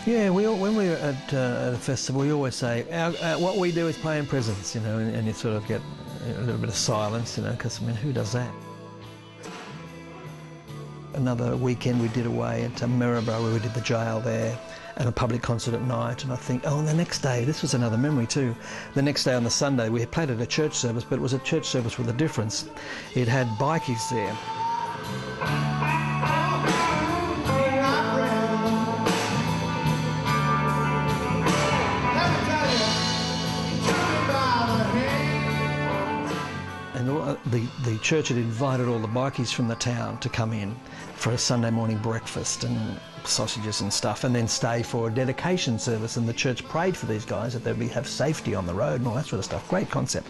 Yeah, when we're at a festival, we always say, what we do is play in prisons, you know, and you sort of get a little bit of silence, you know, because, I mean, who does that? Another weekend we did away at Maryborough, where we did the jail there, and a public concert at night, and I think, oh, and the next day, this was another memory too, the next day on the Sunday, we had played at a church service, but it was a church service with a difference. It had bikies there. The church had invited all the bikies from the town to come in for a Sunday morning breakfast and sausages and stuff, and then stay for a dedication service, and the church prayed for these guys that they'd have safety on the road and all that sort of stuff. Great concept.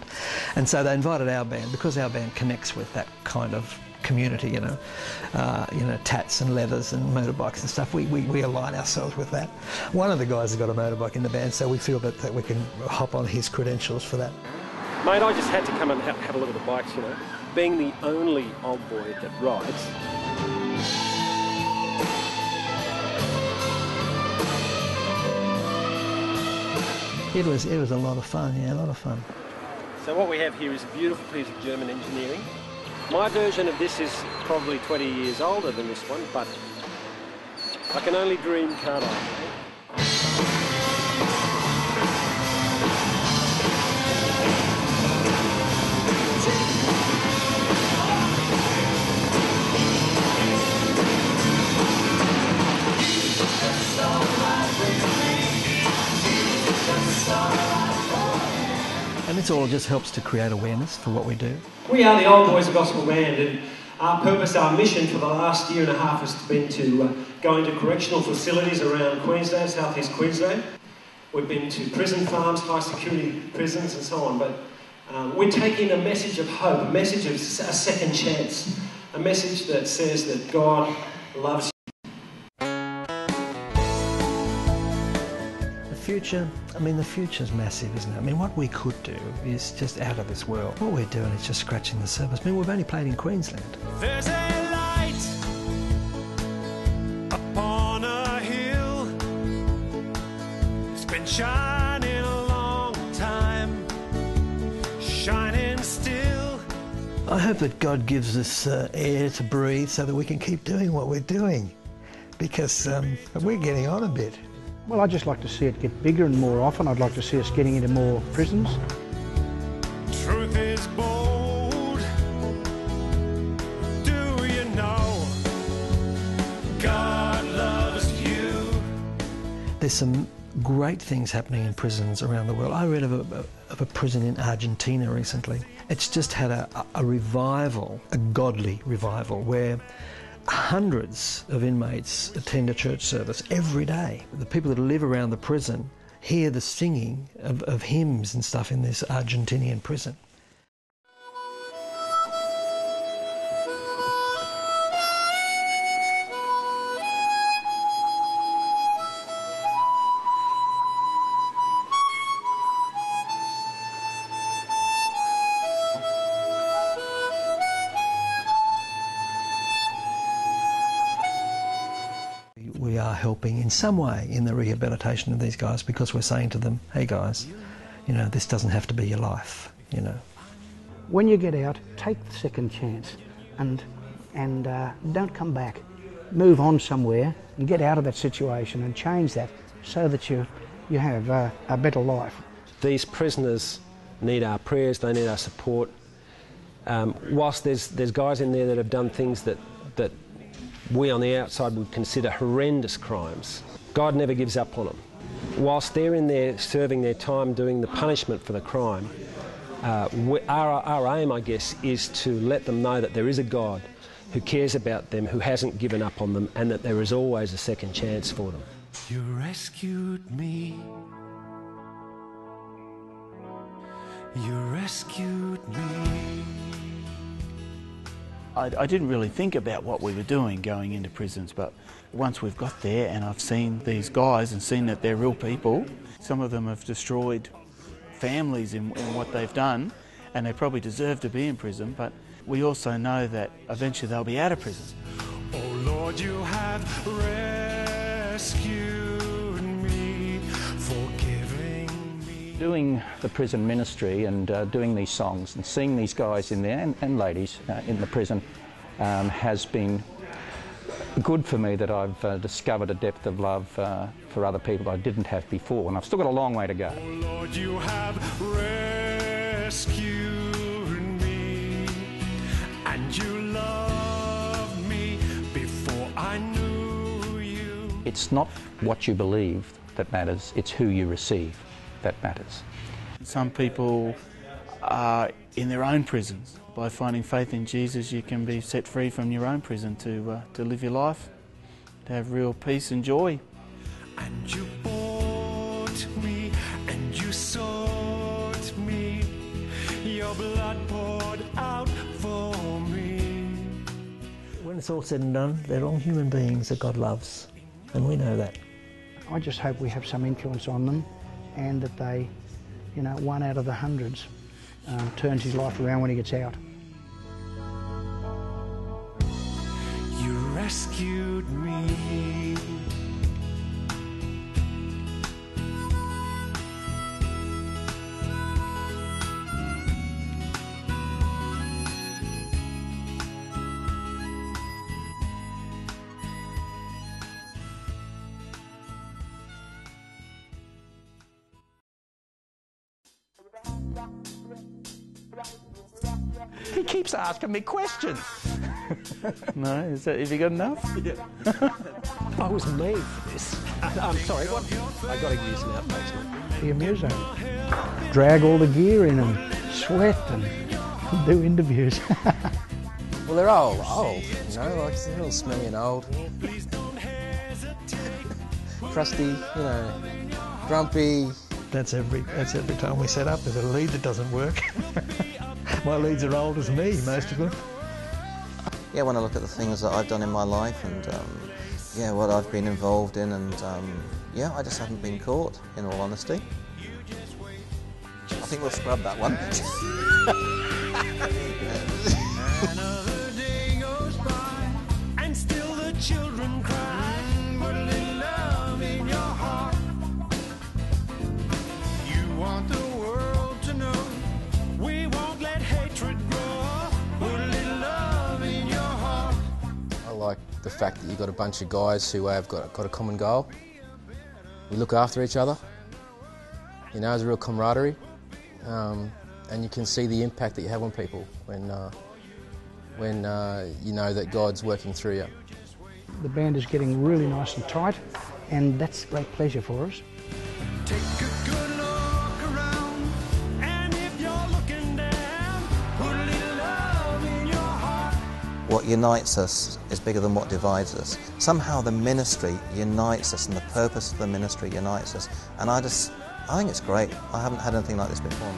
And so they invited our band, because our band connects with that kind of community, you know, tats and leathers and motorbikes and stuff. We align ourselves with that. One of the guys has got a motorbike in the band, so we feel that we can hop on his credentials for that. Mate, I just had to come and have a look at the bikes, you know. Being the only old boy that rides. It was a lot of fun, yeah, a lot of fun. So what we have here is a beautiful piece of German engineering. My version of this is probably 20 years older than this one, but I can only dream, can't I? And this all just helps to create awareness for what we do. We are the Old Boys Gospel Band, and our purpose, our mission for the last year and a half has been to go into correctional facilities around Queensland, southeast Queensland. We've been to prison farms, high security prisons and so on, but we're taking a message of hope, a message of a second chance, a message that says that God loves you. The future's massive, isn't it? I mean, what we could do is just out of this world. What we're doing is just scratching the surface. I mean, we've only played in Queensland. There's a light upon a hill. It's been shining a long time, shining still. I hope that God gives us air to breathe so that we can keep doing what we're doing, because we're getting on a bit. Well, I'd just like to see it get bigger and more often. I'd like to see us getting into more prisons. Truth is bold. Do you know God loves you? There's some great things happening in prisons around the world. I read of a prison in Argentina recently. It's just had a revival, a godly revival, where hundreds of inmates attend a church service every day. The people that live around the prison hear the singing of hymns and stuff in this Argentinian prison. We are helping in some way in the rehabilitation of these guys, because we're saying to them, hey guys, you know, this doesn't have to be your life, you know. When you get out, take the second chance and don't come back. Move on somewhere and get out of that situation and change that so that you have a better life. These prisoners need our prayers, they need our support. Whilst there's guys in there that have done things that we on the outside would consider horrendous crimes, God never gives up on them. Whilst they're in there serving their time doing the punishment for the crime, our aim, I guess, is to let them know that there is a God who cares about them, who hasn't given up on them, and that there is always a second chance for them. You rescued me. You rescued me. I didn't really think about what we were doing going into prisons, but once we've got there and I've seen these guys and seen that they're real people, some of them have destroyed families in what they've done, and they probably deserve to be in prison, but we also know that eventually they'll be out of prison. Oh Lord, you have rescued Doing the prison ministry and doing these songs and seeing these guys in there and ladies in the prison has been good for me, that I've discovered a depth of love for other people I didn't have before, and I've still got a long way to go. Oh Lord, you have rescued me, and you loved me before I knew you. It's not what you believe that matters, it's who you receive that matters. Some people are in their own prisons. By finding faith in Jesus, you can be set free from your own prison to live your life, to have real peace and joy. And you bought me, and you sought me, your blood poured out for me. When it's all said and done, they're all human beings that God loves, and we know that. I just hope we have some influence on them, and that they, you know, one out of the hundreds turns his life around when he gets out. You rescued me. He keeps asking me questions. No, have you got enough? I was made for this. I'm sorry, what? I got to use an outtakes. The amuser. Drag all the gear in and sweat and do interviews. Well, they're all old, you know, like they're all smelly and old. Crusty, you know, grumpy. That's every time we set up. There's a lead that doesn't work. My leads are old as me, most of them. Yeah, when I look at the things that I've done in my life and yeah, what I've been involved in, and yeah, I just haven't been caught, in all honesty. I think we'll scrub that one. Another day goes by, and still the children cry. Put a little love in your heart. You want the world to know we won't let hatred grow. Put a little love in your heart. I like the fact that you've got a bunch of guys who have got a common goal. We look after each other. You know, there's a real camaraderie. And you can see the impact that you have on people when you know that God's working through you. The band is getting really nice and tight, and that's a great pleasure for us. Take a good look around, and if you're looking down, put a little love in your heart. What unites us is bigger than what divides us. Somehow the ministry unites us, and the purpose of the ministry unites us. And I think it's great. I haven't had anything like this before.